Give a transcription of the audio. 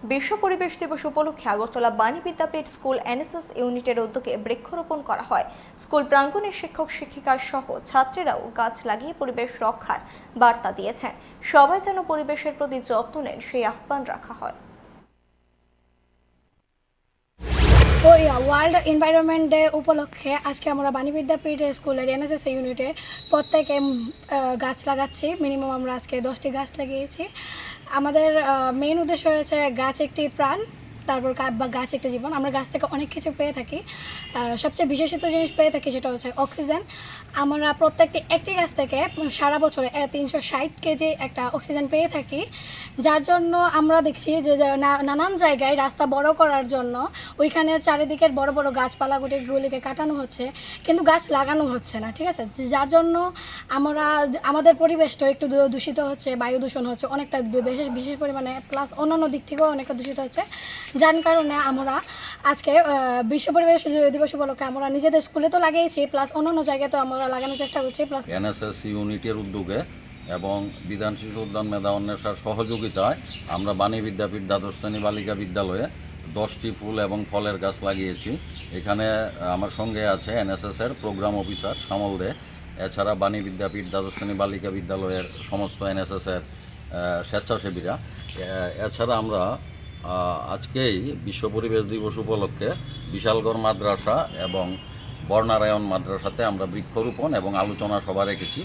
বিশ্ব পরিবেশ দিবস উপলক্ষে আগরতলা বাণী বিদ্যাপীঠ স্কুল এনএসএস ইউনিটের উদ্যোগে বৃক্ষরোপণ করা হয়। স্কুল প্রাঙ্গণে শিক্ষক শিক্ষিকা সহ ছাত্রীরাও গাছ লাগিয়ে পরিবেশ রক্ষার বার্তা দিয়েছেন। সবাই যেন পরিবেশের প্রতি যত্ন নেন সেই আহ্বান রাখা হয়। ওয়ার্ল্ড এনভায়রনমেন্ট ডে উপলক্ষে আজকে আমরা বাণী বিদ্যাপীঠ স্কুলের এনএসএস ইউনিটে প্রত্যেকে গাছ লাগাচ্ছি। মিনিমাম আমরা আজকে 10টি গাছ লাগিয়েছি। আমাদের মেইন উদ্দেশ্য হয়েছে গাছ একটি প্রাণ, তারপর গাছ একটা জীবন। আমরা গাছ থেকে অনেক কিছু পেয়ে থাকি। সবচেয়ে বিশেষিত জিনিস পেয়ে থাকি সেটা হচ্ছে অক্সিজেন। আমরা প্রত্যেকটি একটি গাছ থেকে সারা বছরে 360 কেজি একটা অক্সিজেন পেয়ে থাকি, যার জন্য আমরা দেখছি যে নানান জায়গায় রাস্তা বড় করার জন্য ওইখানে চারিদিকের বড় বড় গাছপালাগুলিকে কাটানো হচ্ছে, কিন্তু গাছ লাগানো হচ্ছে না। ঠিক আছে, যার জন্য আমাদের পরিবেশটা একটু দূষিত হচ্ছে, বায়ু দূষণ হচ্ছে অনেকটা বিশেষ পরিমাণে, প্লাস অন্যান্য দিক থেকেও অনেকটা দূষিত হচ্ছে। যার কারণে আমরা আজকে বিশ্ব পরিবেশ দিবস উপলক্ষে আমরা নিজেদের স্কুলে তো লাগিয়েছি, প্লাস অন্যান্য জায়গায় তো আমরা লাগানোর চেষ্টা করছি। প্লাস এনএসএস ইউনিটের উদ্যোগে এবং বিধান শিশু উদ্যান মেধা অন্বেষার সহযোগিতায় আমরা বাণী বিদ্যাপীঠ দ্বাদশ শ্রেণী বালিকা বিদ্যালয়ে 10টি ফুল এবং ফলের গাছ লাগিয়েছি। এখানে আমার সঙ্গে আছে এনএসএসের প্রোগ্রাম অফিসার শ্যামল দে, এছাড়া বাণী বিদ্যাপীঠ দ্বাদশ শ্রেণী বালিকা বিদ্যালয়ের সমস্ত এনএসএসের স্বেচ্ছাসেবীরা। এছাড়া আমরা আজকেই বিশ্ব পরিবেশ দিবস উপলক্ষে বিশালগড় মাদ্রাসা এবং বর্ণারায়ণ মাদ্রাসাতে আমরা বৃক্ষরোপণ এবং আলোচনা সভা রেখেছি।